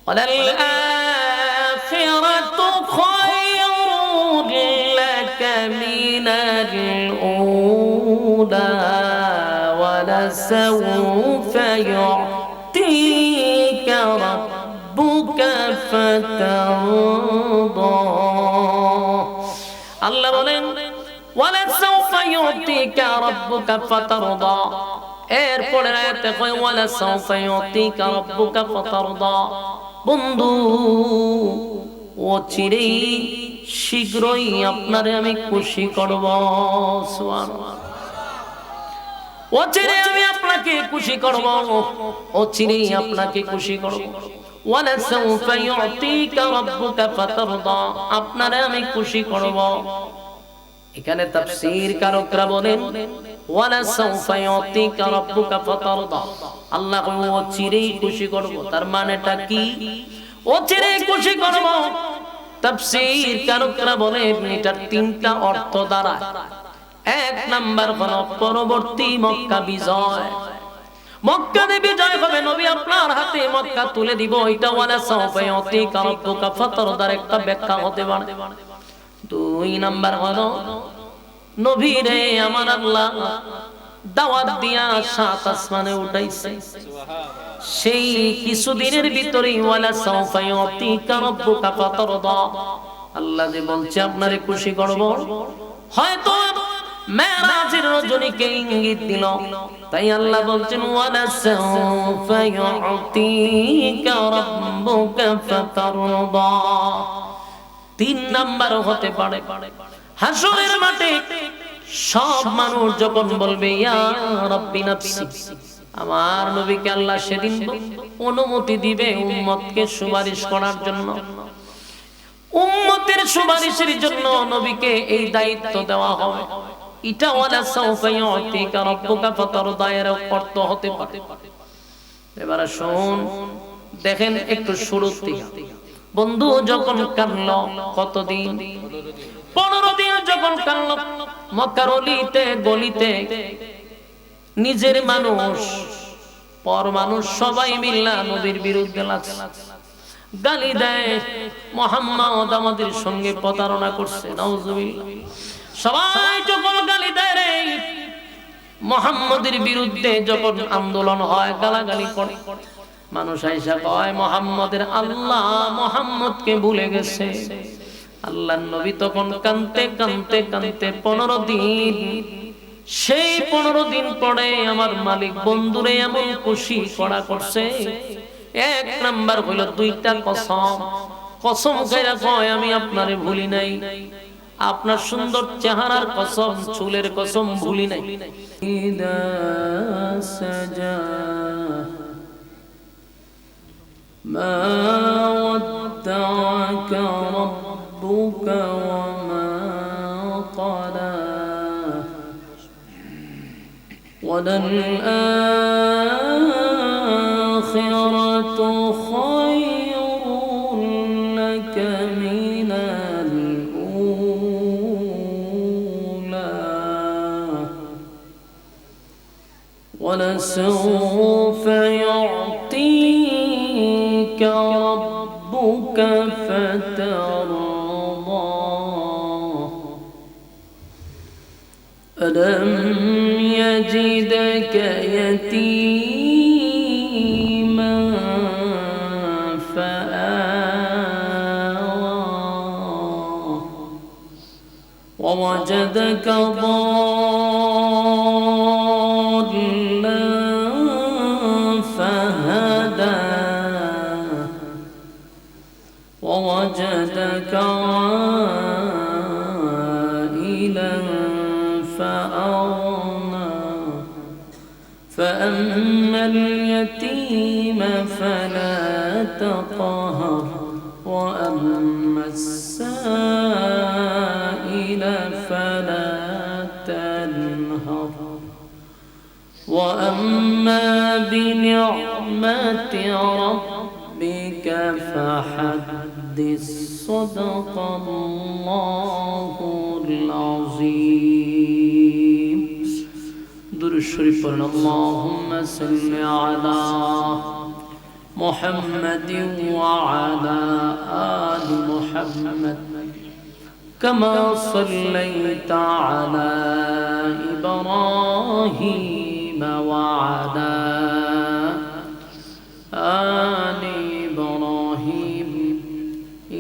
ওয়ালাল-আখিরাতু খায়রুন লাকা মিনাল উলা ওয়ালাসাউফা ইউ'তিকা রাব্বুকা ফাতারদা। আল্লাহ বলেন ওয়ালাসাউফা ইউ'তিকা রাব্বুকা ফাতারদা। এরপরে আয়াতে কয় ওয়ালাসাউফা ইউ'তিকা রাব্বুকা ফাতারদা। বন্ধু, অচিরেই শীঘ্রই আপনারে আমি খুশি করব। সুবহানাল্লাহ। অচিরেই আমি আপনাকে খুশি করব, অচিরেই আপনাকে খুশি করব। ওয়ালাসাউফা ইউ'তিকা রাব্বুকা ফাতারদা, আপনারে আমি খুশি করব। এখানে তাফসীর কারকরা বলেন ওয়ালাসাউফা ইউ'তিকা রাব্বুকা ফাতারদা, আল্লাহ অচিরেই খুশি করব। তার মানেটা কি? অচিরেই খুশি করব। তাফসীর কারকরা বলেন এটার তিনটা অর্থ দাঁড়ায়। এক নাম্বার হলো পরবর্তী মক্কা বিজয়। মক্কা বিজয় হবে, নবী আপনার হাতে মক্কা তুলে দিব, এটা ওয়ালাসাউফা ইউ'তিকা রাব্বুকা ফাতারদার একটা ব্যাখ্যা হতে পারে। দুই নাম্বার হলো নবী রে আমার আল্লাহ দাওয়াত দিয়া সাত আসমানে উঠাইছে, সেই কিছুদিনের ভিতরেই ওয়ালাসাউফা ইউ'তিকা রাব্বুকা ফাতারদা, আল্লাহ যে বলছে আপনারে খুশি করব। হয়তো মেরাজের রজনীকে ইঙ্গিত দিল, তাই আল্লাহ বলছেন ওয়ালাসাউফা ইউ'তিকা রাব্বুকা ফাতারদা। তিন নাম্বার হতে পারে হাসরের মাঠে সব মানুষ যখন বলবে ইয়া রাব্বি নাফসি, আমার নবীকে আল্লাহ সেদিন অনুমতি দিবে উম্মতকে সুপারিশ করার জন্য। উম্মতের সুপারিশের জন্য নবীকে এই দায়িত্ব দেওয়া হবে। এটা ওয়ালাসাউফা ইউ'তিকা রাব্বুকা ফাতারদা এর অর্থ হতে পারে। এবারে শুন, দেখেন একটু শুরুতে বন্ধু যখন কানলো, কতদিন? 15 দিন যখন কানলো, মক্কার অলিতে গলিতে নিজের মানুষ পর মানুষ সবাই মিল্লা নবীর বিরুদ্ধে লাগছে, গালি দেয়, মুহাম্মদ আমাদের সঙ্গে প্রতারণা করছে, নাউজুবিল্লাহ। সবাই যখন গালি দেয় রে, মুহাম্মদের বিরুদ্ধে যখন আন্দোলন হয়, গালাগালি করে, মানুষ আইসা কয় মুহাম্মদের আল্লাহ মুহাম্মদকে ভুলে গেছে। আল্লাহর নবী তখন কাঁদতে কাঁদতে কাঁদতে 15 দিন, সেই 15 দিন পরে আমার মালিক বন্ধুরে এমন খুশি করা করছে। এক নাম্বার হলো দুইটা কসম, কসম কইরা কয় আমি আপনারে ভুলি নাই, আপনার সুন্দর চেহারার কসম, চুলের কসম ভুলি নাই। ইদা সাজা মা ওয়াদ্দা'আকা রাব্বুকা ওয়া মা ক্বালা ওয়ালাল আখিরাতু খায়রুন লাকা মিনাল উলা ওয়ালাসাউফা ইউ'তিকা রাব্বুকা ফাতারদা ألم يجدك يتيما فآوى ووجدك ضالا فهدى ووجدك عائلا فأغنى فأما اليتيم فلا تقهر وأما السائل فلا تنهر وأما بنعمة ربك فحدث صدق الله العظيم درود شريف اللهم صل على محمد وعلى آل محمد كما صليت على إبراهيم وعلى آل إبراهيم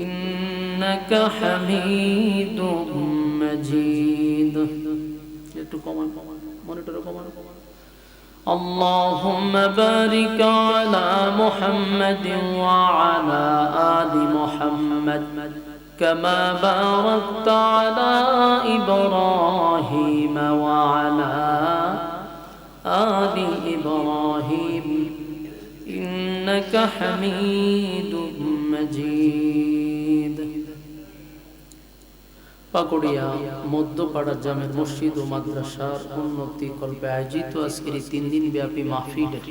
إنك حميد مجيد. اللهم بارك على محمد وعلى آل محمد كما باركت على إبراهيم وعلى آل إبراهيم إنك حميد مجيد. পাকুড়িয়া মধ্যপাড়া জামের মসজিদ ও মাদ্রাসার উন্নতি কল্পে আয়োজিত আজকের 3 দিন ব্যাপী মাহফিলের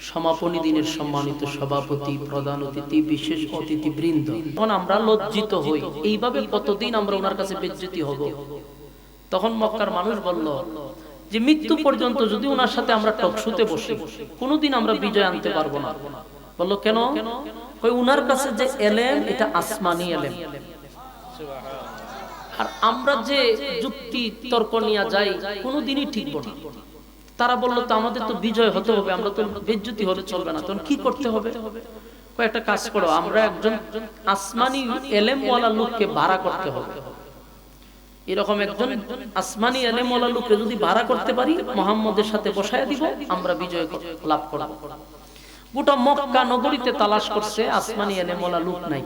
সমাপনী দিনের সম্মানিত সভাপতি, প্রধান অতিথি, বিশেষ অতিথিবৃন্দ, তখন আমরা লজ্জিত হই, এইভাবে কতদিন আমরা ওনার কাছে বেজ্জতি হব। তখন মক্কার মানুষ বলল যে মৃত্যু পর্যন্ত যদি ওনার সাথে আমরা টকশোতে বসি কোনোদিন আমরা বিজয় আনতে পারবো না। বলল কেন? কই ওনার কাছে যে এলেম এটা আসমানি এলেম, আর আমরা যে যুক্তি তর্ক নিয়ে যাই কোনোদিনই ঠিকব না। তারা বললো তো আমাদের তো বিজয় হতে হবে, আমরা তো বেজ্জতি হলে চলবে না, তখন কি করতে হবে? কয়েকটা কাজ করো, আমরা একজন আসমানি এলেমওয়ালা লোককে ভাড়া করতে হবে। এরকম একজন আসমানি এলেমওয়ালা লোককে যদি ভাড়া করতে পারি, মুহাম্মদের সাথে বসায় দিব, আমরা বিজয় লাভ করব। গোটা মক্কা নগরীতে তালাশ করছে, আসমানি এলেমওয়ালা লোক নাই।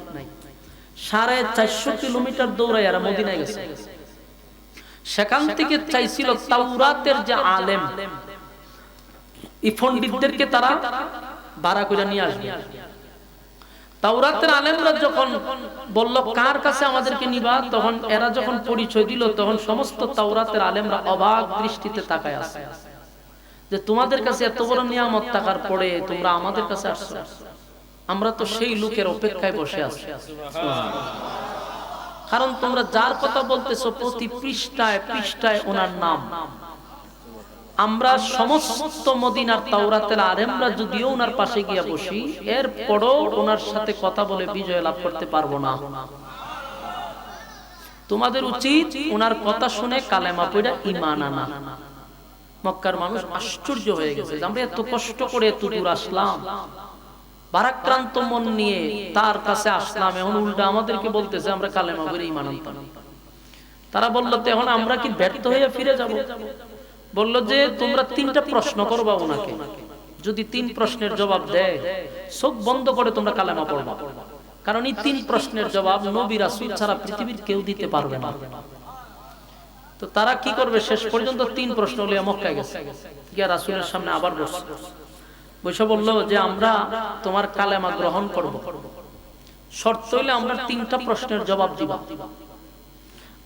450 কিলোমিটার দৌড়ায় এরা মদিনায় গেছে। সেখান থেকে চাইছিল তাওরাতের যে আলেম, এই পণ্ডিতদেরকে তারা ভাড়া করে নিয়ে আসবে। তাওরাতের আলেমরা যখন বলল কার কাছে আমাদেরকে নিবা, তখন এরা যখন পরিচয় দিল, তখন সমস্ত তাওরাতের আলেমরা অবাক দৃষ্টিতে তাকায় আছে যে তোমাদের কাছে এত বড় নিয়ামত থাকার পরে তোমরা আমাদের কাছে আসছো। আমরা তো সেই লোকের অপেক্ষায় বসে আছি, কারণ তোমরা যার কথা বলতেছো প্রতি পৃষ্ঠায় পৃষ্ঠায় ওনার নাম। আমরা সমস্ত মদিনার তাওরাতের আলেমরা যদিও ওনার পাশে গিয়া বসি, এরপরও ওনার সাথে কথা বলে বিজয় লাভ করতে পারবো না। তোমাদের উচিত ওনার কথা শুনে কালেমা পড়া ঈমান আনা। মক্কার মানুষ আশ্চর্য হয়ে গেছে, আমরা এত কষ্ট করে এত দূর আসলাম, ভারাক্রান্ত মন নিয়ে তার কাছে আসলাম, এখন উল্টা আমাদেরকে বলতেছে আমরা কালেমা পড়ে ঈমান আনতাম। তারা বলল তো এখন আমরা কি ব্যর্থ হয়ে ফিরে যাব? বলল যে তোমরা 3টা প্রশ্ন করবা ওনাকে, যদি 3 প্রশ্নের জবাব দেয় চোখ বন্ধ করে তোমরা কালেমা পড়বা, কারণ এই 3 প্রশ্নের জবাব নবী রাসূল ছাড়া পৃথিবীর কেউ দিতে পারবে না। তো তারা কি করবে? শেষ পর্যন্ত 3 প্রশ্ন লইয়া মক্কায় গেছে, গিয়া রাসূলের সামনে আবার বসে বলল যে আমরা তোমার কালেমা গ্রহণ করব, শর্ত হইলে আমরা 3টা প্রশ্নের জবাব দিব।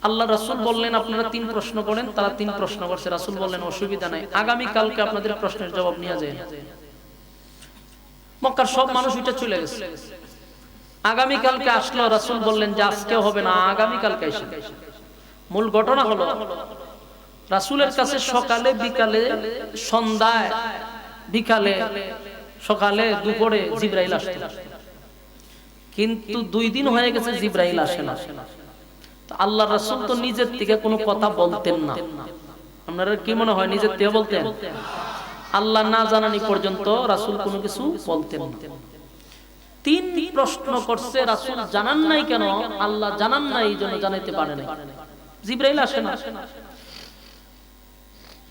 আল্লাহ রাসূল বললেন আপনারা 3 প্রশ্ন করেন। তারা 3 প্রশ্ন করছে। রাসূল বললেন অসুবিধা নাই, আগামী কালকে আপনাদের প্রশ্নের জবাব নিয়ে যায়। মক্কার সব মানুষ এটা চলে গেছে। আগামী কালকে আসলো, রাসূল বললেন যে আজকে হবে না, আগামী কালকে আসেন। মূল ঘটনা হলো রাসূলের কাছে সকালে বিকালে সন্ধ্যায় বিকালে সকালে দুপুরে জিবরাইল আসতেন, কিন্তু 2 দিন হয়ে গেছে জিবরাইল আসে না। আল্লাহ রাসূল তো নিজের থেকে কোনো কথা বলতেন না। আপনারা কি মনে হয় নিজের থেকে বলতেন? আল্লাহ না জানানি পর্যন্ত রাসূল কোনো কিছু বলতেন না। 3 প্রশ্ন করছে, রাসূল জানান নাই কেন? আল্লাহ জানান নাই, এই জন্য জানাইতে পারে না। জিবরাইল আসে না।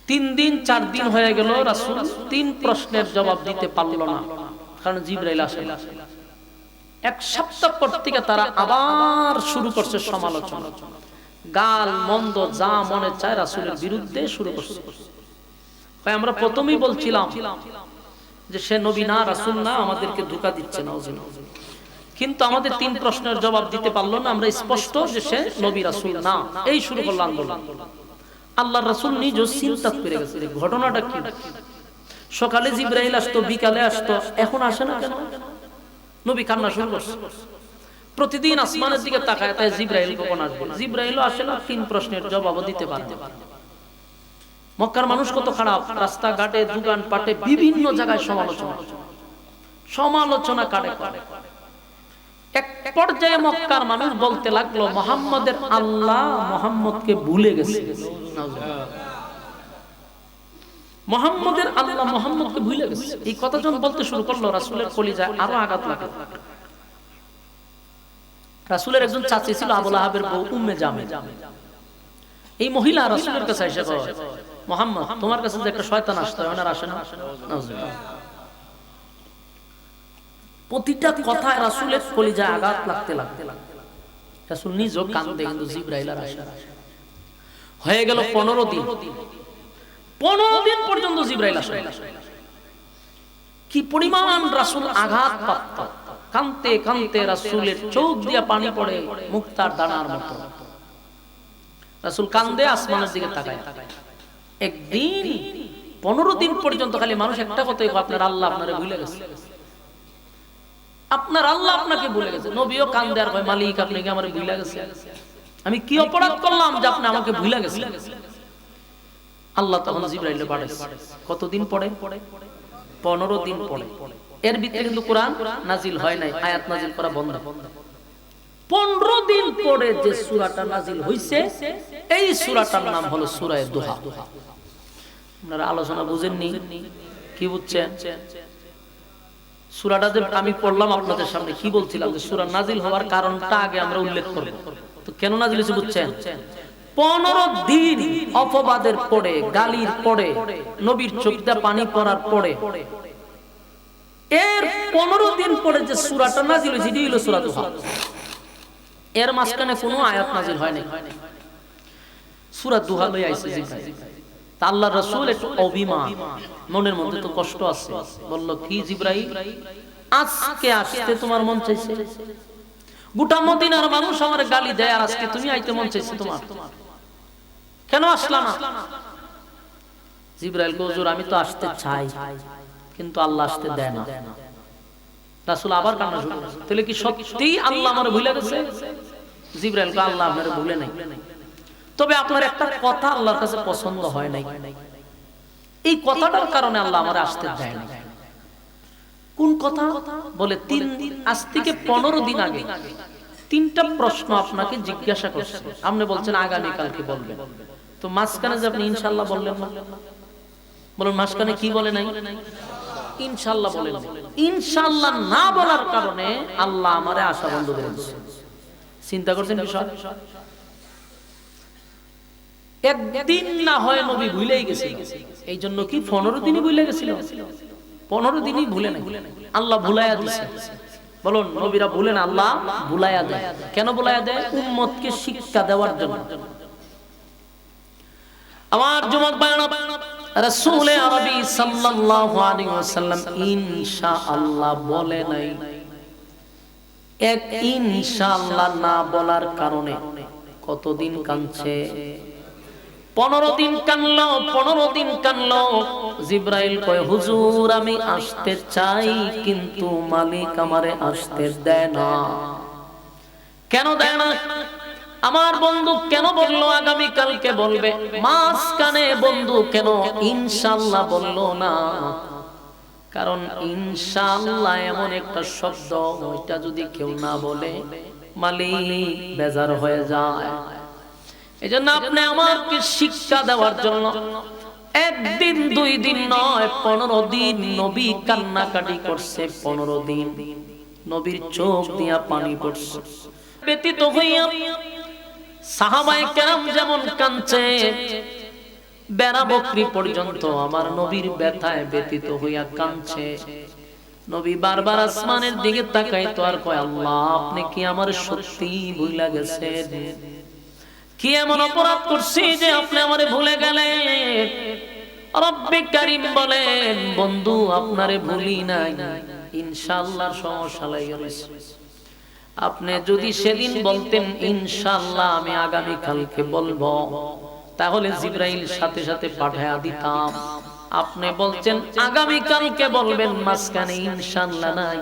3 দিন 4 দিন হয়ে গেল, রাসূল 3 প্রশ্নের জবাব দিতে পারল না, কারণ জিবরাইল আসে না। 1 সপ্তাহ পর থেকে তারা আবার শুরু করছে সমালোচনা, গাল মন্দ যা মনে চায় রাসূলের বিরুদ্ধে শুরু করছে। ভাই আমরা প্রথমেই বলছিলাম যে সে নবী না, রাসূল না, আমাদেরকে ধোঁকা দিচ্ছে না। কিন্তু আমাদের 3 প্রশ্নের জবাব দিতে পারলো না, আমরা স্পষ্ট যে সে নবী রাসূল না। এই শুরু করল আন্দোলন। আল্লাহর রাসূল নিজে চিন্তা করে গেছে ঘটনাটা কি। সকালে জিবরাইল আসতো, বিকালে আসতো, এখন আসে না কেন? নবী কান্না শুরু করছে। প্রতিদিন আসমানের দিকে তাকায়, তাই জিবরাইল কখন আসবে? জিবরাইলও আসে না, 3 প্রশ্নের জবাবও দিতে পারে না। মক্কার মানুষ কত খারাপ, রাস্তাঘাটে দোকান পাটে বিভিন্ন জায়গায় সমালোচনা। সমালোচনা কাটে করে। এক পর্যায়ে মক্কার মানুষ বলতে লাগলো মুহাম্মদের আল্লাহ মুহাম্মদকে ভুলে গেছে। মুহাম্মদের আল্লাহ মুহাম্মদকে ভুলে গেছে, এই কথা যখন বলতে শুরু করলো রাসূলের কলিজায় আরো আঘাত লাগে। রাসূলের একজন চাচী ছিল আবু লাহাবের বউ উম্মে জামে। এই মহিলা রাসূলের কাছে এসে কয়, মুহাম্মদ তোমার কাছে যে একটা শয়তান আসতো ওনার আসে না? প্রতিটা কথায় রাসূলের কলিজায় আঘাত লাগতে লাগতে রাসূল নিজেও কান্দে, কিন্তু জিবরাইল আর আসে না। হয়ে গেল 15 দিন। 15 দিন পর্যন্ত জিবরাইল আসে না। কি পরিমাণ রাসূল আঘাত প্রাপ্ত, কাঁদতে কাঁদতে রাসূলের চোখ দিয়ে পানি পড়ে মুক্তার দানার মতো। রাসূল কান্দে আসমানের দিকে তাকায়। একদিন 15 দিন পর্যন্ত খালি মানুষ একটা কথাই কয়, আপনার আল্লাহ আপনারে ভুলে গেছে, আপনার আল্লাহ আপনাকে ভুলে গেছে। নবীও কান্দে আর কয়, মালিক আপনি কি আমারে ভুলে গেছে? আমি কি অপরাধ করলাম যে আপনি আমাকে ভুলে গেছেন? আল্লাহ তখন জিবরাইলকে পাঠাইছে। কতদিন পরে? 15 দিন পরে। এর ভিতরে কিন্তু কোরআন নাজিল হয় নাই, আয়াত নাজিল করা বন্ধ। 15 দিন পরে যে সূরাটা নাজিল হইছে এই সূরাটার নাম হলো সূরা দুহা। আপনারা আলোচনা বুঝেননি? কি বুঝছেন? সূরাটা যে আমি পড়লাম আপনাদের সামনে, কি বলছিলাম যে সূরা নাজিল হওয়ার কারণটা আগে আমরা উল্লেখ করব। তো কেন নাজিল হয়েছে বুঝছেন? 15 দিন অপবাদের পরে, গালির পরে, নবীর চোখ দিয়ে পানি পড়ার পরে, এর 15 দিন পরে যে সূরাটা নাজিল হয়েছে এটি হলো সূরা দুহা। এর মাঝখানে কোনো আয়াত নাজিল হয় নাই। সূরা দুহা লই আইছে জিবরাইল। তা আল্লাহর রাসূল একটু অভিমান, মনের মধ্যে তো কষ্ট আছে। বলল, কি জিবরাইল, আজকে আসতে তোমার মন চাইছে? গোটা মদিনার মানুষ আমার গালি দেয়, আর আজকে তুমি আইতে মন চাইছে তোমার? কেন আসলা না? জিবরাইল কয়, হুজুর আমি তো আসতে চাই, কিন্তু আল্লাহ আসতে দেয় না। রাসূল আবার কান্না শুরু করলেন। তাহলে কি সত্যি আল্লাহ আমারে ভুলে গেছে? জিবরাইল কয়, আল্লাহ আপনারে ভুলে নাই, তবে আপনার একটা কথা আল্লাহর কাছে পছন্দ হয় নাই। এই কথাটার কারণে আল্লাহ আমারে আসতে দেয় না। কোন কথা? বলে আজ থেকে 15 দিন আগে 3টা প্রশ্ন আপনাকে জিজ্ঞাসা করছে, আপনি বলছেন আগামী কালকে বলবেন। তো মাঝখানে যে আপনি ইনশাআল্লাহ বললেন না, বলুন মাঝখানে কি বলে নাই? ইনশাআল্লাহ বলেন। ইনশাআল্লাহ না বলার কারণে আল্লাহ আমারে আশা বন্ধ করে দিয়েছে। চিন্তা করছেন বিষয়? একদিন না হয় নবী ভুলেই গেছিল, এই জন্য কি 15 দিনই ভুলে গেছিল? 15 দিনই ভুলে নাই, আল্লাহ ভুলাইয়া দিয়েছে। বলুন নবীরা ভুলে না, আল্লাহ ভুলাইয়া দেয়। কেন ভুলাইয়া দেয়? উম্মতকে শিক্ষা দেওয়ার জন্য। আমার যুবক ভাইরা, রাসূল আরবি সাল্লাল্লাহু আলাইহি ওয়াসাল্লাম ইনশাআল্লাহ বলে নাই। এক ইনশাআল্লাহ না বলার কারণে কতদিন কাঁদছে? 15 দিন কানলো, 15 দিন কানলো। জিবরাইল কয়, হুজুর আমি আসতে চাই, কিন্তু মালিক আমারে আসতে দেয় না। কেন দেয় না? আমার বন্ধু কেন বললো আগামী কালকে বলবে? মাঝখানে বন্ধু কেন ইনশাআল্লাহ বললো না? কারণ ইনশাআল্লাহ এমন একটা শব্দ, ওইটা যদি কেউ না বলে মালিক বেজার হয়ে যায়। এজন্য আপনি আমাকে শিক্ষা দেওয়ার জন্য একদিন 2 দিন নয়, 15 দিন নবী কান্নাকাটি করছে। 15 দিন নবীর চোখ দিয়া পানি পড়ছে। ব্যতীত হইয়া সাহাবায়ে কেরাম যেমন কাঁদছে, বেড়া বকরি পর্যন্ত আমার নবীর ব্যথায় ব্যতীত হইয়া কাঁদছে। নবী বারবার আসমানের দিকে তাকায় তো আর কয়, আল্লাহ আপনি কি আমার সত্যি ভুলে গেছেন? কি এমন অপরাধ করছি যে আপনি আমারে ভুলে গেলেন? রব্বে কারীম বলেন, বন্ধু আপনারে ভুলি নাই, ইনশাআল্লাহর সমস্যা লাগিয়ে রয়েছে। আপনি যদি সেদিন বলতেন ইনশাআল্লাহ আমি আগামী কালকে বলবো, তাহলে জিবরাইল সাথে সাথে পাঠায়া দিতাম। আপনি বলছেন আগামী কালকে বলবেন, মাঝখানে ইনশাআল্লাহ নাই।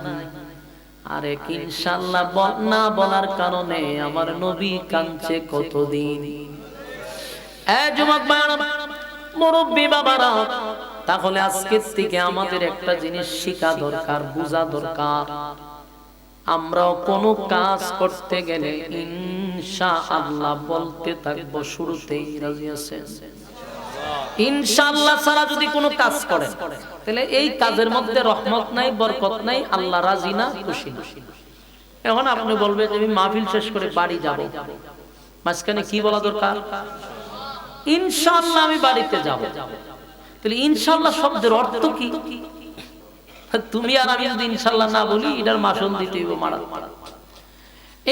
আরে ইনশাআল্লাহ না বলার কারণে আমার নবী কাঁদছে কতদিন। এ যুবক ভাইরা, মুরব্বি বাবারা, তাহলে আজকের থেকে আমাদের একটা জিনিস শিখা দরকার, বোঝা দরকার, আমরাও কোনো কাজ করতে গেলে ইনশাআল্লাহ বলতে থাকবো শুরুতেই। রাজি আছেন? ইনশাআল্লাহ ছাড়া যদি কোনো কাজ করেন তাহলে এই কাজের মধ্যে রহমত নাই, বরকত নাই, আল্লাহ রাজি না, খুশি না। এখন আপনি বলবেন যে আমি মাহফিল শেষ করে বাড়ি যাব, মাঝখানে কি বলা দরকার? ইনশাআল্লাহ আমি বাড়িতে যাব। তাহলে ইনশাআল্লাহ শব্দের অর্থ কি? তুমি আর আমি যদি ইনশাআল্লাহ না বলি, এটার মাসুল দিতে হইব মারা।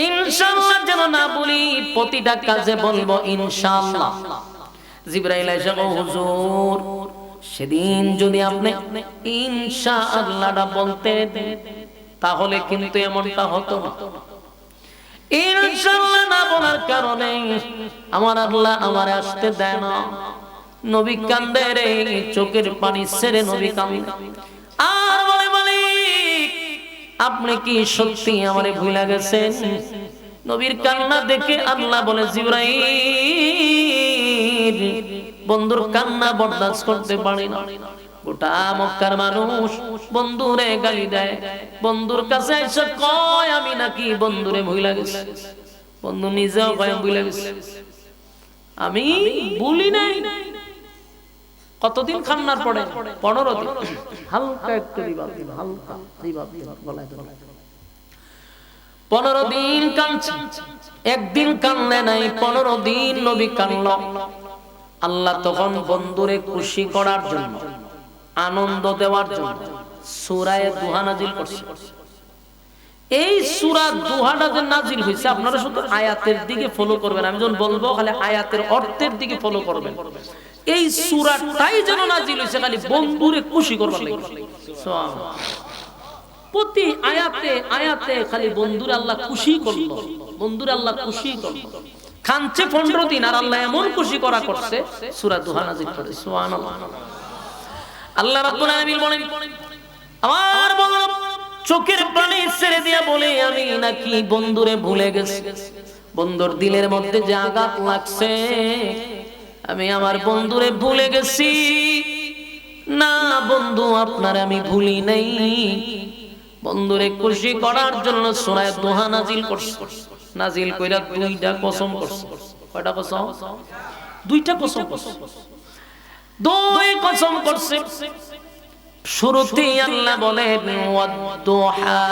ইনশাআল্লাহ যেন না বলি, প্রতিটা কাজে বলবো ইনশাআল্লাহ। জিবরাইল এসে বলে, হুজুর সেদিন যদি আপনি ইনশাআল্লাহটা বলতেন তাহলে কিন্তু এমনটা হতো না। ইনশাআল্লাহ না বলার কারণে আমার আল্লাহ আমারে আসতে দেয় না। নবী কান্দে রে, চোখের পানি ছেড়ে নবী কান্দে আর বলে, মালিক আপনি কি সত্যি আমারে ভুলে গেছেন? নবীর কান্না দেখে আল্লাহ বলে, জিবরাইল বন্ধুর কান্না বরদাস্ত করতে পারি না। গোটা মক্কার মানুষ বন্ধুরে গালি দেয়, বন্ধুর কাছে এসে কয় আমি নাকি বন্ধুরে ভুলে গেছি। বন্ধু নিজেও কয় ভুলে গেছি, আমি ভুলি নাই। কতদিন কান্নার পড়ে? 15 দিন। হালকা একটু রিভাব দিন, হালকা রিভাব দিন গলায়। 15 দিন কাঁদছে, একদিন কান্নে নাই, 15 দিন নবী কান্নল। আল্লাহ তখন বন্ধুরে খুশি করার জন্য, আনন্দ দেওয়ার জন্য সূরা দুহা নাজিল করছে। এই সূরা দুহাটা যে নাজিল হয়েছে, আপনারা শুধু আয়াতের দিকে ফলো করবেন। আমি যখন বলবো খালি আয়াতের অর্থের দিকে ফলো করবেন। এই সূরাটাই যেন নাজিল হয়েছে খালি বন্ধুরে খুশি করবার লাগি। সুবহানাল্লাহ। প্রতি আয়াতে আয়াতে খালি বন্ধুরে আল্লাহ খুশি করলো, বন্ধুরে আল্লাহ খুশি করলো। কাঁদছে 15 দিন আর আল্লাহ এমন খুশি করা করছে, সূরা দুহা নাজিল করেছে। সুবহানাল্লাহ। আল্লাহ রাব্বুল আলামিন বলেন, আমার বন্ধু চোখের পানি ছেড়ে দিয়া বলে আমি নাকি বন্ধুরে ভুলে গেছি। বন্ধুর দিলের মধ্যে যে আঘাত লাগছে, আমি আমার বন্ধুরে ভুলে গেছি। না বন্ধু, আপনারে আমি ভুলি নাই। বন্ধুরে খুশি করার জন্য সূরা দুহা নাজিল করছে। নাজিল কইরা 2টা কসম করছে। কয়টা কসম? 2টা কসম করছে। 2 কসম করছে। শুরুতেই আল্লাহ বলেন, ওয়াদ-দুহা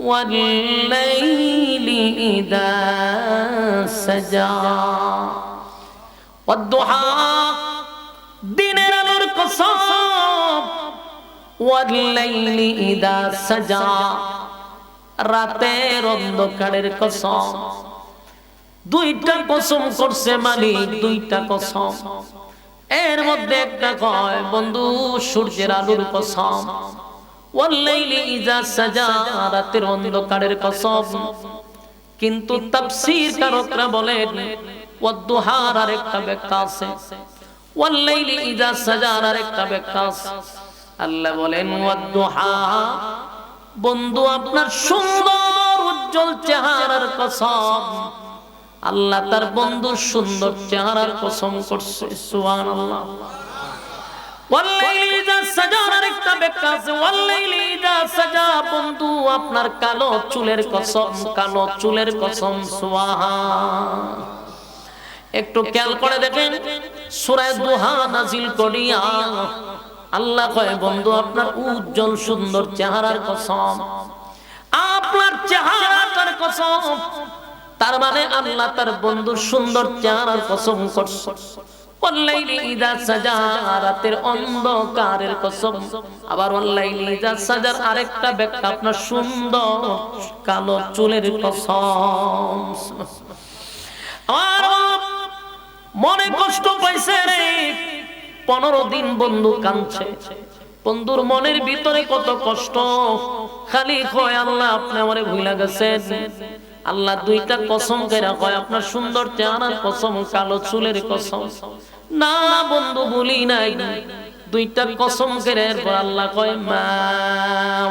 ওয়াল-লাইলি ইযা সাজা। ওয়াদ-দুহা দিনের আলোর কসম, ওয়াল-লাইলি ইযা সাজা রাতের অন্ধকারের কসম। 2টা কসম করছে মালিক, 2টা কসম। এর মধ্যে একটা কয় বন্ধু সূর্যের আলোর কসম, ওয়াল-লাইলি ইযা সাজা রাতের অন্ধকারের কসম। কিন্তু তাফসীর কারকরা বলেন ওয়াদ-দুহার আরেকটা ব্যাখ্যা আছে, ওয়াল-লাইলি ইযা সাজার আরেকটা ব্যাখ্যা আছে। আল্লাহ বলেন ওয়াদ-দুহা বন্ধু আপনার সুন্দর উজ্জ্বল চেহারার কসম। আল্লাহ তার বন্ধুর সুন্দর চেহারার কসম করছে। সুবহানাল্লাহ। ওয়াল-লাইলি ইযা সাজা আরেকটা ব্যাখ্যা আছে, ওয়াল-লাইলি ইযা সাজা বন্ধু আপনার কালো চুলের কসম, কালো চুলের কসম। সুবহান। একটু খেয়াল করে দেখেন, সূরা দুহা নাজিল করিয়া আল্লাহ কয় বন্ধু আপনার উজ্জ্বল সুন্দর চেহারার কসম, আপনার চেহারার কসম। তার মানে আল্লাহ তার বন্ধুর সুন্দর চেহারার কসম করছে। ওয়াল-লাইলি ইযা সাজা রাতের অন্ধকারের কসম। আবার ওয়াল-লাইলি ইযা সাজার আরেকটা ব্যাখ্যা আপনার সুন্দর কালো চুলের কসম। আর মনে কষ্ট পাইছে রে, 15 দিন বন্ধু কাঁদছে। বন্ধুর মনের ভিতরে কত কষ্ট, খালি কয় আল্লাহ আপনি আমারে ভুলে গেছেন। আল্লাহ 2টা কসম কইরা কয় আপনার সুন্দর চেহারার কসম, কালো চুলের কসম। না বন্ধু ভুলি নাই। 2টা কসম করে এরপর আল্লাহ কয় মা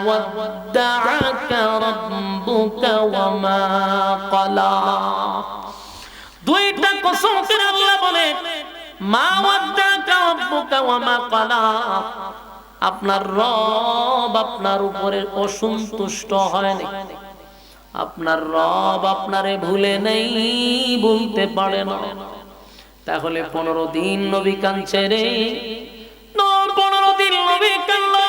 ওয়াদ্দাআকা রাব্বুকা ওয়া মা ক্বালা। 2টা কসম করে আল্লাহ বলে মা ওয়াদ্দাকা রাব্বুকা ওয়া মা ক্বালা, আপনার রব আপনার উপরে অসন্তুষ্ট হয়নি, আপনার রব আপনারে ভুলে নেই, ভুলতে পারে না। তাহলে 15 দিন নবী কাঁদছে রে, 15 দিন নবী কাঁদলো।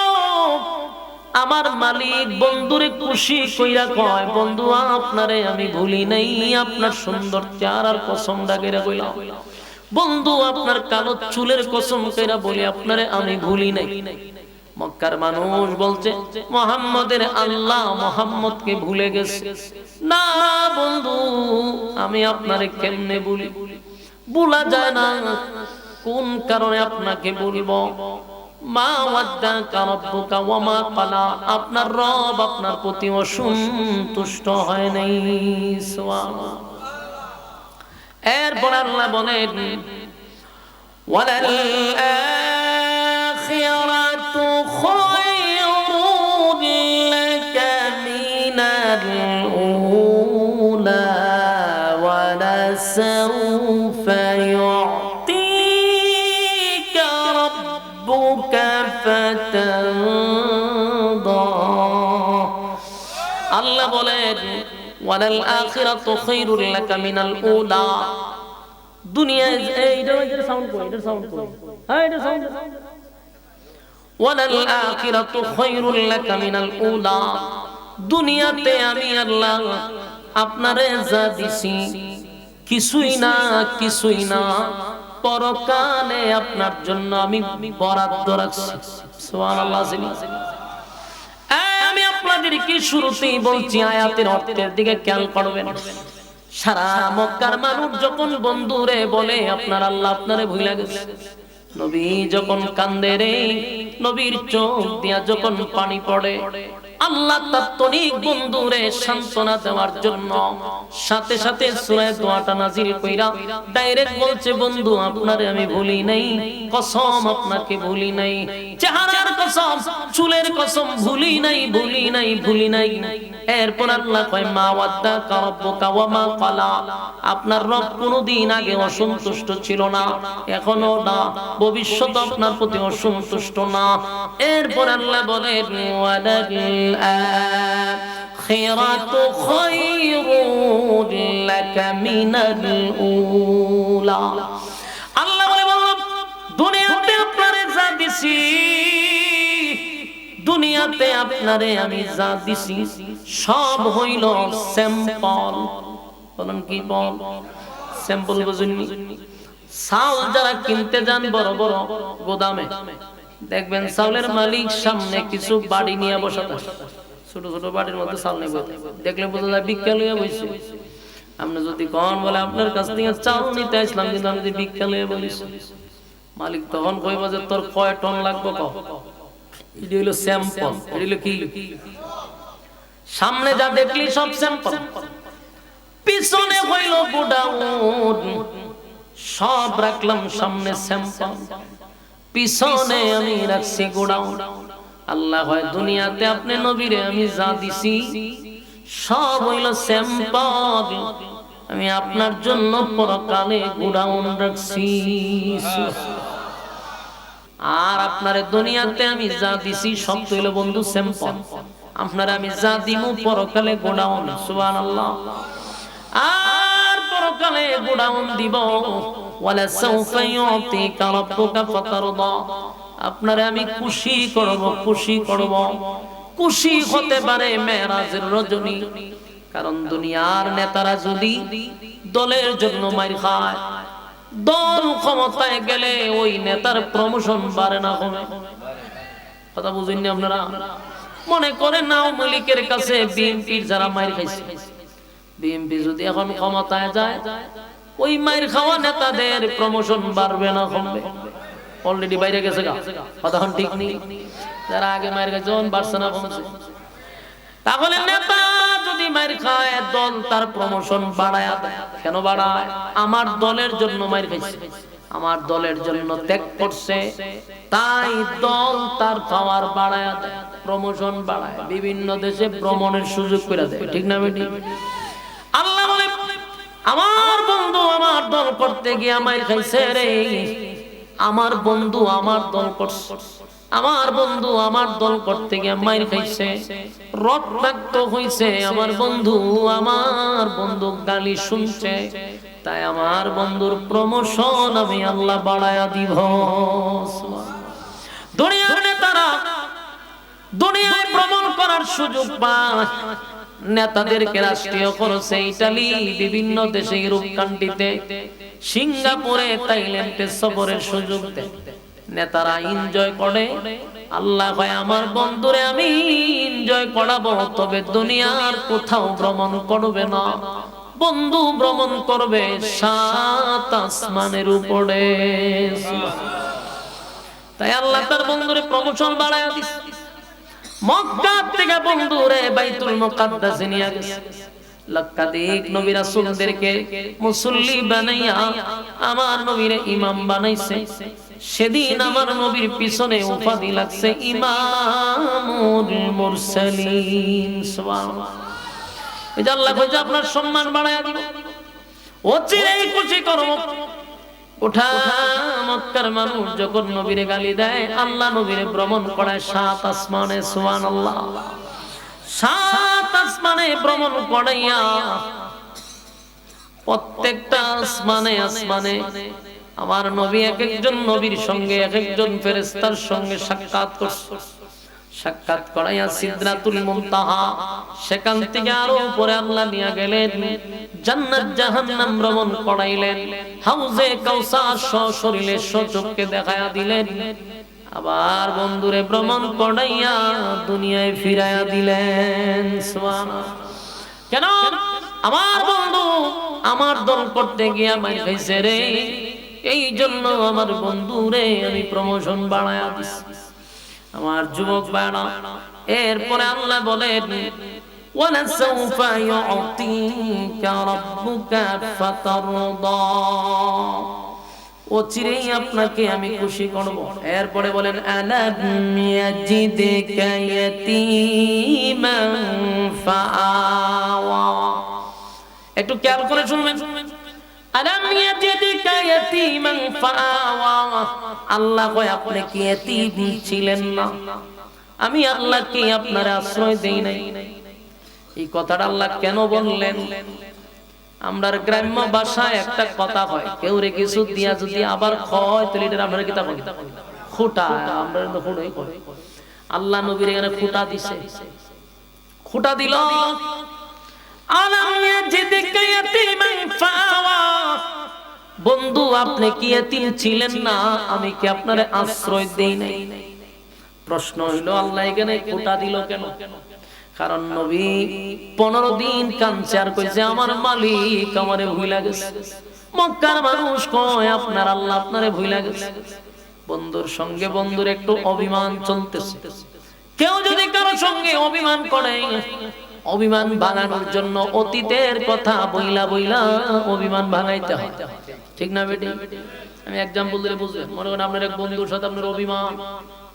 আমার মালিক বন্ধুরে খুশি কইরা কয়, বন্ধু আপনারে আমি ভুলি নাই, আপনার সুন্দর চেহারার কসম ডাকেরা কইলাম, বন্ধু আপনার কালো চুলের কসম কইরা বলি আপনারে আমি ভুলি নাই। মক্কার মানুষ বলছে মুহাম্মদের আল্লাহ মুহাম্মদকে ভুলে গেছে। না বন্ধু, আমি আপনারে কেমনে ভুলি, ভুলা যায় না। কোন কারণে আপনাকে বলবো? মা ওয়াদ্দাকা রাব্বুকা ওয়া মা ক্বালা, আপনার রব আপনার প্রতি অসন্তুষ্ট হয় নাই। সুবহানাল্লাহ। এরপর আল্লাহ বলেন, ওয়ালাল আখিরাতু খায়রুন লাকা মিনাল উলা ওয়া লাসাউফা ইউ'তিকা রাব্বুকা ফাতারদা। আল্লাহ বলেন, ওয়ালাল আখিরাতু খায়রুল লাকা মিনাল উলা, দুনিয়ায় এইটা সাউন্ড কই, এটা সাউন্ড কই, হ্যাঁ এটা সাউন্ড। ওয়ালাল আখিরাতু খায়রুল লাকা মিনাল উলা, দুনিয়াতে আমি আল্লাহ আপনারে যা দিছি কিছুই না, কিছুই না, পরকালে আপনার জন্য আমি বরাদ্দ রাখছি। সুবহানাল্লাহ। আমি আপনাদের কি শুরুতেই বলছি, আয়াতের অর্থের দিকে খেয়াল করবেন। সারা মক্কার মানুষ যখন বন্ধুরে বলে আপনার আল্লাহ আপনারে ভুলে গেছে, নবী যখন কান্দে রে, নবীর চোখ দিয়া যখন পানি পড়ে, আল্লাহ তাৎক্ষণিক বন্ধুরে সান্ত্বনা দেওয়ার জন্য সাথে সাথে সূরা দোয়াটা নাজিল কইরা ডাইরেক্ট বলছে, বন্ধু আপনারে আমি ভুলি নাই, কসম আপনাকে ভুলি নাই, চেহারার কসম, চুলের কসম, ভুলি নাই, ভুলি নাই, ভুলি নাই। এরপর আল্লাহ কয়, মা ওয়াদ্দাকা রাব্বুকা ওয়া মা ক্বালা, আপনার রব কোনদিন আগে অসন্তুষ্ট ছিল না, এখনো না, ভবিষ্যতে আপনার প্রতি অসন্তুষ্ট না। এরপর আল্লাহ বলেন, ওয়ালাল আখিরাতু খায়রুন লাকা মিনাল উলা। আল্লাহ বলে, দুনিয়াতে আপনারে যা দিছি, দুনিয়াতে আপনারে আমি যা দিছি সব হইল স্যাম্পল। বলেন কি বল? স্যাম্পল বুঝুননি? চাউল যারা কিনতে যান বড় বড় গোদামে, দেখবেন চাউলের মালিক সামনে কিছু বাড়ি নিয়ে বসা থাকে, ছোট ছোট বাড়ির মধ্যে চাউল নিয়ে বসে, দেখলে বোঝা যায় ভিক্ষা লইয়া বসে। আপনি যদি কন বলে আপনার কাছ থেকে চাউল নিতে আসলাম, কিন্তু আমি যদি ভিক্ষা লইয়া বলিছি, মালিক তখন কইবা যে তোর কয় টন লাগবে ক। এটা হলো স্যাম্পল। এটা হলো কি? সামনে যা দেখলি সব স্যাম্পল, পিছনে হইল গোডাউন, সব রাখলাম সামনে স্যাম্পল, পিছনে আমি রাখছি গোডাউন। আল্লাহ হয়, দুনিয়াতে আপনি নবীরে আমি যা দিছি সব হইল স্যাম্পল, আমি আপনার জন্য পরকালে গোডাউন রাখছি। আর আপনার দুনিয়াতে আমি যা দিছি সব হইল বন্ধু স্যাম্পল, আপনার আমি যা দিমু পরকালে গোডাউন। সুবহানাল্লাহ। আর পরকালে গোডাউন দিব। ওয়ালা সাউফা ইউতিকা রাব্বুকা ফাতারদা, আপনারে আমি খুশি করব, খুশি করব। খুশি হতে পারে মেরাজের রজনী, কারণ দুনিয়ার নেতারা যদি দলের জন্য মার খায়, দল ক্ষমতায় গেলে ওই নেতার প্রমোশন বাড়ে না কমে। কথা বুঝেননি আপনারা? মনে করেন আওয়ামী লীগের কাছে বিএনপির যারা মার খাইছে, বিএনপি যদি এখন ক্ষমতায় যায়, ওই মার খাওয়া নেতাদের প্রমোশন বাড়বে না কমবে? অলরেডি বাইরে গেছে গা, কথা ঠিক নেই। যারা আগে মার খাইছে বাড়ছে না কমছে? তাহলে নেতা যদি মার খায়, দল তার প্রমোশন বাড়ায় দেয়। কেন বাড়ায়? আমার দলের জন্য মার খাইছে, আমার দলের জন্য ত্যাগ করছে, তাই দল তার পাওয়ার বাড়ায় দেয়, প্রমোশন বাড়ায়, বিভিন্ন দেশে ভ্রমণের সুযোগ করে দেয়। ঠিক না বেটি? আল্লাহ বলে, আমার বন্ধু আমার দল করতে গিয়ে আমায় খাইছে রে, আমার বন্ধু আমার দল করছে, আমার বন্ধু আমার দল করতে গিয়ে মাইর খাইছে, রক্তাক্ত হইছে আমার বন্ধু, আমার বন্ধু গালি শুনছে, তাই আমার বন্ধুর প্রমোশন আমি আল্লাহ বাড়ায়া দিব। দুনিয়ার নেতারা দুনিয়ায় ভ্রমণ করার সুযোগ পায়, নেতাদেরকে রাষ্ট্রীয় খরচে ইতালি, বিভিন্ন দেশে, ইউরোপ কান্ট্রিতে, সিঙ্গাপুরে, থাইল্যান্ডে সফরের সুযোগ দেয়। নেতারা এনজয় করে, আল্লাহ ভাই আমার বন্ধুরে আমি এনজয় করাবো, তবে দুনিয়ার কোথাও ভ্রমণ করবে না, বন্ধু ভ্রমণ করবে 7 আসমানের উপরে। তাই আল্লাহ তার বন্ধুরে প্রমোশন বাড়ায়া দিছে। মক্কা থেকে বন্ধুরে বাইতুল মুকাদ্দাসে নিয়ে গেছে, লক্ষাধিক নবী রাসূলদেরকে মুসল্লি বানাইয়া আমার নবীরে ইমাম বানাইছে। সেদিন আমার নবীর পিছনে উপাধি লাগছে ইমামুল মুরসালিন। সুবহানাল্লাহ। এই যে আল্লাহ কইছে আপনার সম্মান বাড়ায়া দিব, অচিরেই খুশি করব। ওঠা মক্কার মানুষ যখন নবীরে গালি দেয়, আল্লাহ নবীরে ভ্রমণ করায় 7 আসমানে। সুবহানাল্লাহ। 7 আসমানে ভ্রমণ করাইয়া প্রত্যেকটা আসমানে আসমানে আমার নবী এক একজন নবীর সঙ্গে, এক একজন ফেরেশতার সঙ্গে সাক্ষাৎ করছে। সাক্ষাৎ করাইয়া সিদরাতুল মুনতাহা, সেখান থেকে আরো উপরে আল্লাহ নিয়ে গেলেন, জান্নাত জাহান্নাম ভ্রমণ করাইলেন, হাউজে কাউসার সশরীরে সচক্ষে দেখায়া দিলেন, আবার বন্ধুরে ভ্রমণ করাইয়া দুনিয়ায় ফিরাইয়া দিলেন। সুবহানাল্লাহ। কেন? আমার বন্ধু আমার দল করতে গিয়া মাইর খাইছে রে, এই জন্য আমার বন্ধুরে আমি প্রমোশন বাড়ায়া দিছি। আমার যুবক ভাইরা, এরপরে আল্লাহ বলেন ওয়ালাসাউফা ইউতিকা রাব্বুকা ফাতারদা, অচিরেই আপনাকে আমি খুশি করব। এরপরে বলেন আলাম ইয়াজিদকা ইয়াতীমান ফাআওয়া। একটু খেয়াল করে শুনবেন। আলাম ইয়াজিদকা ইয়াতীমান ফাআওয়া, আল্লাহ কয় আপনি কি ইতিম ছিলেন না? আমি আল্লাহ কি আপনার আশ্রয় দেই নাই? এই কথাটা আল্লাহ কেন বললেন? আমরার গ্রাম্য ভাষায় একটা কথা হয়, কেউ রে কিছু দিয়া যদি আবার কয় তাহলে এটা আমরা কি তা বলি? খুঁটা। আমরা তো খুঁটাই কই। আল্লাহ নবীর এখানে খুঁটা দিছে, খুঁটা দিল। আলাম ইয়াজিদকা ইয়াতীমান ফাআওয়া, বন্ধু আপনি কি এতিম ছিলেন না? আমি কি আপনারে আশ্রয় দেই নাই? প্রশ্ন হইল আল্লাহ এখানে খুঁটা দিল কেন? কারণ নবী 15 দিন কাঁদছে আর কইছে আমার মালিক আমারে ভুইলা গেছে। মক্কার মানুষ কয় আপনার আল্লাহ আপনারে ভুইলা গেছে। বন্ধুর সঙ্গে বন্ধুর একটু অভিমান চলতেছে। কেউ যদি কারো সঙ্গে অভিমান করে, অভিমান ভাঙানোর জন্য অতীতের কথা বইলা বইলা অভিমান ভাঙাইতে হয়, ঠিক না বেটি? আমি এক্সাম্পল দিলে বুঝবেন। মনে করেন আপনার এক বন্ধুর সাথে আপনার অভিমান,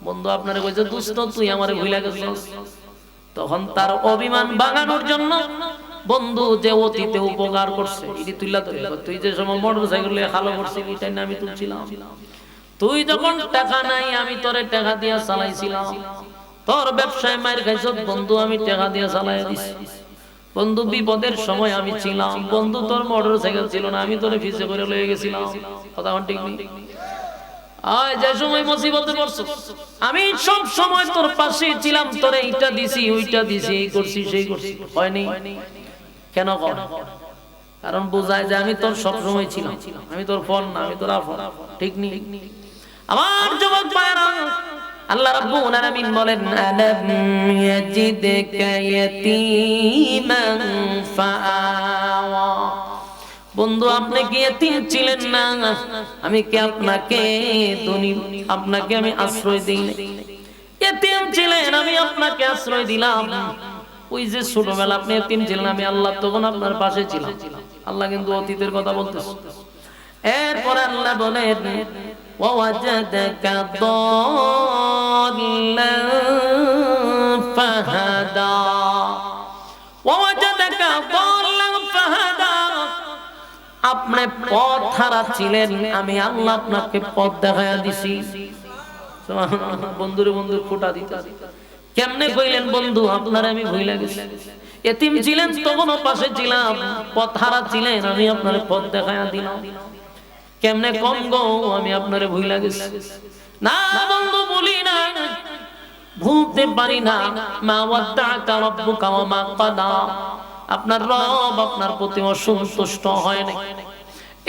বন্ধু আপনারে কইছে দোস্ত তুই আমারে ভুইলা গেছিস, তখন তার অভিমান ভাঙানোর জন্য বন্ধু যে অতীতে উপকার করছে এটি তুইলা ধরে, তুই যে সময় মোটরসাইকেলে খালো করছিলি তাই না আমি তুলছিলাম, তুই যখন টাকা নাই আমি তোরে টাকা দিয়া চালাইছিলাম, তোর ব্যবসায় মার খাইছ বন্ধু আমি টাকা দিয়া চালাই দিছি, বন্ধু বিপদের সময় আমি ছিলাম, বন্ধু তোর মোটরসাইকেল ছিল না আমি তোরে ফিসে করে লয়ে গেছিলাম, কথা ঠিক নেই? আয় যে সময় মুসিবতে পড়ছ আমি সব সময় তোর পাশে ছিলাম, তোরে এইটা দিছি ওইটা দিছি, এই করছি সেই করছি, হয়নি কেন? কারণ বোঝায় যে আমি তোর সব সময় ছিলাম, আমি তোর ফোন না, আমি তোর আপন, ঠিক নেই? আমার যুবক ভাইরা, আল্লাহ রাব্বুল আলামিন বলেন আলাম ইয়াজিদকা ইয়াতীমান ফাআওয়া, বন্ধু আপনি কি এতিম ছিলেন না? আমি কি আপনাকে আপনাকে আমি আশ্রয় দেই না? এতিম ছিলেন আমি আপনাকে আশ্রয় দিলাম। ওই যে ছোটবেলা আপনি এতিম ছিলেন, আমি আল্লাহ তখন আপনার পাশে ছিলাম। আল্লাহ কিন্তু অতীতের কথা বলতেছে। এরপর আল্লাহ বলেন ওয়াজাদাকা দাল্লান ফাহাদা, ওয়াজাদাকা দাল্লান ফাহাদা, আপনি পথ হারাচ্ছিলেন, আমি আল্লাহ আপনাকে পথ দেখায়া দিছি। বন্ধুরে বন্ধু খোটা দিতে কেমনে কইলেন? বন্ধু আপনার আমি ভুইলা গেছি। এতিম ছিলেন তখনও পাশে ছিলাম, পথ হারাচ্ছিলেন, আমি আপনার পথ দেখায়া দিলাম। কেমনে কম গো, আমি আপনারে ভুইলা গেছি। না বন্ধু বলি না, ভুলতে পারি না। মা ওয়াদ্দাকা রাব্বুকা ওয়া মা ক্বালা, আপনার রব আপনার প্রতি অসন্তুষ্ট হয় না।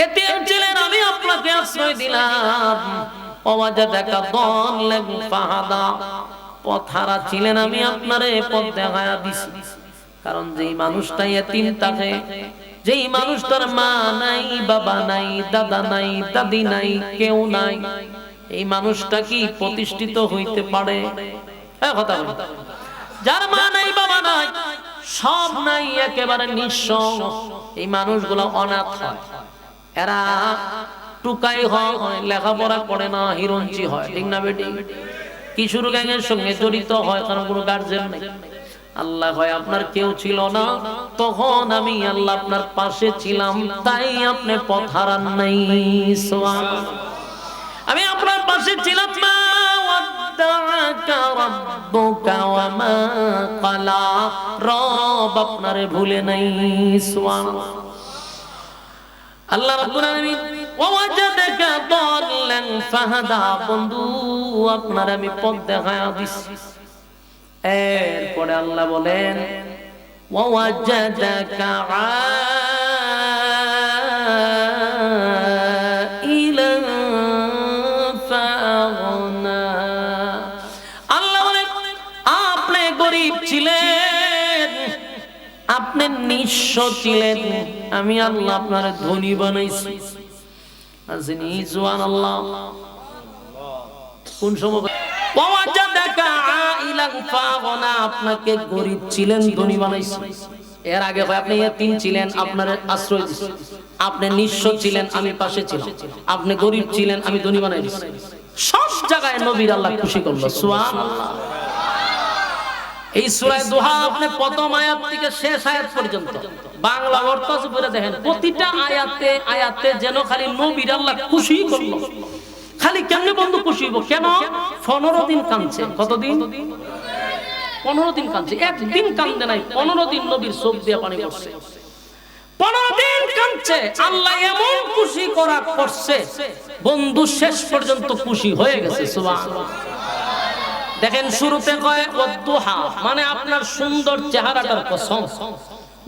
এতিম ছিলেন, আমি আপনাকে আশ্রয় দিলাম। ওয়াজাদাকা দাল্লান ফাহাদা, পথ হারা ছিলেন, আমি আপনারে পথ দেখায়া দিছি। কারণ যেই মানুষটা এতিম থাকে, যেই মানুষটার মা নাই, বাবা নাই, দাদা নাই, দাদি নাই, কেউ নাই, এই মানুষটা কি প্রতিষ্ঠিত হইতে পারে? কথা বলি। যার মা নাই, বাবা নাই, সব নাই, একেবারে নিঃস্ব, এই মানুষগুলো অনাথ হয়। এরা টুকাই হয়, লেখাপড়া করে না, হিরঞ্চি হয়, ঠিক না বেটি? কিশোর গ্যাংয়ের সঙ্গে জড়িত হয়, কারণ কোনো গার্জেন নেই। আল্লাহ হয় আপনার কেউ ছিল না, তখন আমি আল্লাহ আপনার পাশে ছিলাম, তাই আপনি পথ হারান নাই। আমি আপনার পাশে ছিলাম। মা ওয়াদ্দাকা রাব্বুকা ওয়া মা ক্বালা, রব আপনারে ভুলে নাই। সুবহানাল্লাহ। আল্লাহ রাব্বুল আলামিন ওয়াজাদাকা দাল্লান ফাহাদা, বন্ধু আপনার আমি পথ দেখায়া দিছি। এরপরে আল্লাহ বলেন ওয়াজাদাকা আইলান ফাগনা, আল্লাহ বলেন আপনি গরীব ছিলেন, আপনি নিঃস্ব ছিলেন, আমি আল্লাহ আপনার ধনী বানাইছি। আসেনি সুবহানাল্লাহ। কোন সময় ওয়াজাদাকা আইলান ফাগনা, আপনাকে গরীব ছিলেন, ধনী বানাইছি। এর আগে ভাই আপনি এতিম ছিলেন, আপনার আশ্রয় দিছি। আপনি নিঃস্ব ছিলেন, আমি পাশে ছিলাম। আপনি গরীব ছিলেন, আমি ধনী বানাই দিছি। সব জায়গায় নবীর আল্লাহ খুশি করলো। সুবহানাল্লাহ। এই সূরা দুহা আপনি প্রথম আয়াত থেকে শেষ আয়াত পর্যন্ত বাংলা অর্থ পড়ে দেখেন, প্রতিটা আয়াতে আয়াতে যেন খালি নবীর আল্লাহ খুশি করলো। খালি কেমনে বন্ধু খুশি হইব? কেন? 15 দিন কাঁদছে। কতদিন? 15 দিন কাঁদছে। একদিন কান্দে নাই, 15 দিন নবীর চোখ দিয়ে পানি পড়ছে। 15 দিন কাঁদছে, আল্লাহ এমন খুশি করা করছে, বন্ধু শেষ পর্যন্ত খুশি হয়ে গেছে। সুবহানাল্লাহ। দেখেন শুরুতে কয় ওয়াদুহা, মানে আপনার সুন্দর চেহারাটার কসম।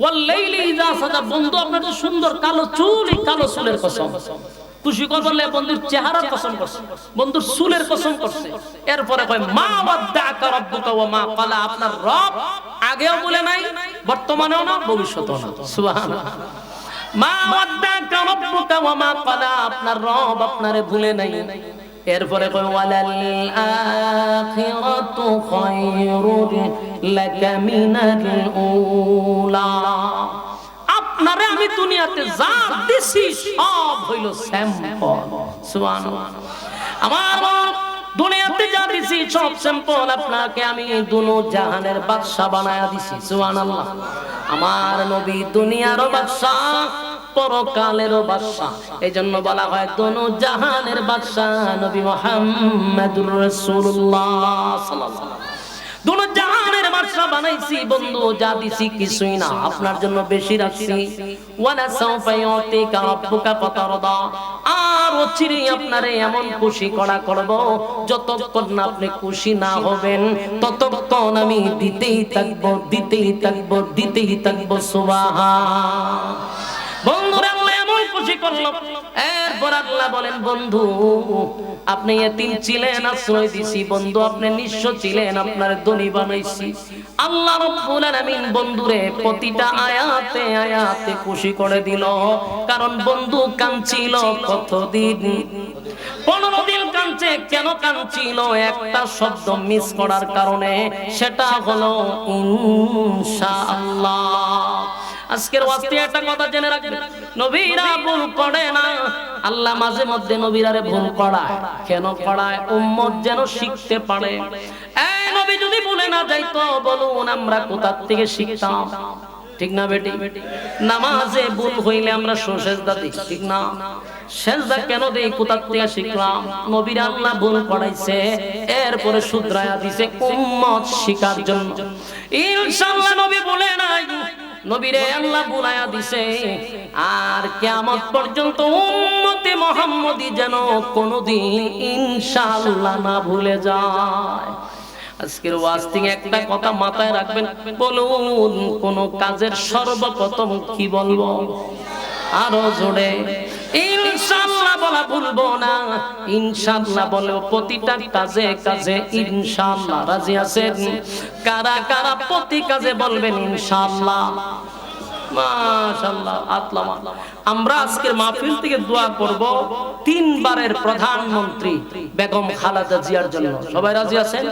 ওয়াল লাইলি ইযা সাজা, বন্ধু আপনার যে সুন্দর কালো চুল, এই কালো চুলের কসম। খুশি করলে বন্ধুর চেহারার কসম করছে, বন্ধুর চুলের কসম করছে। এরপরে কয় মা ওয়াদ্দাকা রাব্বুকা ওয়া মা ক্বালা, আপনার রব আগেও বলে নাই, বর্তমানেও না, ভবিষ্যতেও না। সুবহানাল্লাহ। মা ওয়াদ্দাকা রাব্বুকা ওয়া মা ক্বালা, আপনার রব আপনারে ভুলে নাই। এরপরে কয় ওয়ালাল আখিরাতু খায়রুল লাকা মিনাল উলা, আপনারে আমি দুনিয়াতে যা দিছি সব হইল স্যাম্পল। সুবহানাল্লাহ। আমার দুনিয়াতে যা দিছি সব স্যাম্পল, আপনাকে আমি দুনো জাহানের বাদশা বানায়া দিছি। সুবহানাল্লাহ। আমার নবী দুনিয়ারও বাদশা, পরকালেরও বাদশা। এইজন্য বলা হয় দুনো জাহানের বাদশা নবী মুহাম্মদুর রাসূলুল্লাহ সাল্লাল্লাহু আলাইহি ওয়াসাল্লাম। দুনো জাহানের বাদশা বানাইছি, বন্ধু যা দিছি কিছুই না, আপনার জন্য বেশি রাখছি। ওয়ালা সাউফা ইউতিকা রাব্বুকা ফাতারদা, আর অচিরেই আপনারে এমন খুশি করা করব, যতক্ষণ না আপনি খুশি না হবেন ততক্ষণ আমি দিতেই থাকবো, দিতেই থাকবো, দিতেই থাকবো। সুবহান। বন্ধুরা আল্লাহ এমন খুশি করলো। এরপর আল্লাহ বলেন বন্ধু আপনি এতিম ছিলেন, আশ্রয় দিছি। বন্ধু আপনি নিঃস্ব ছিলেন, আপনার ধনী বানাইছি। আল্লাহ রাব্বুল আলামিন বন্ধুরে প্রতিটা আয়াতে আয়াতে খুশি করে দিল। কারণ বন্ধু কাঁদছিল কতদিন? 15 দিন কাঁদছে। কেন কাঁদছিল? একটা শব্দ মিস করার কারণে, সেটা হলো ইনশাআল্লাহ। আজকের ওয়াজতে একটা কথা জেনে রাখবেন, নবীরা ভুল করে না। আল্লাহ মাঝে মধ্যে নবীরারে ভুল করায়। কেন করায়? উম্মত যেন শিখতে পারে। এই নবী যদি ভুলে না যাইতো, বলুন আমরা কোথা থেকে শিখতাম? ঠিক না বেটি? নামাজে ভুল হইলে আমরা সেজদা দিই, ঠিক না? সেজদা কেন দেই? কোথা থেকে শিখলাম? নবীর আল্লাহ ভুল পড়াইছে, এরপরে শুধরায়া দিছে উম্মত শিকার জন্য। ইনশাআল্লাহ নবী বলে নাই, নবীরে আল্লাহ বুলায়া দিছে, আর কিয়ামত পর্যন্ত উম্মতে মুহাম্মদী যেন কোনদিন ইনশাআল্লাহ না ভুলে যায়। আজকের ওয়াজ থেকে একটা কথা মাথায় রাখবেন, বলুন কোন কাজের সর্বপ্রথম কি বলবো? আরো জোরে ইনশাআল্লাহ বলা ভুলবো না। ইনশাআল্লাহ বলে প্রতিটা কাজে কাজে ইনশাআল্লাহ। রাজি আছেন? কারা কারা প্রতি কাজে বলবেন ইনশাআল্লাহ? মাশাআল্লাহ। আতলামা আমরা আজকের মাহফিল থেকে দোয়া করব তিনবারের প্রধানমন্ত্রী বেগম খালেদা জিয়ার জন্য। সবাই রাজি আছেন?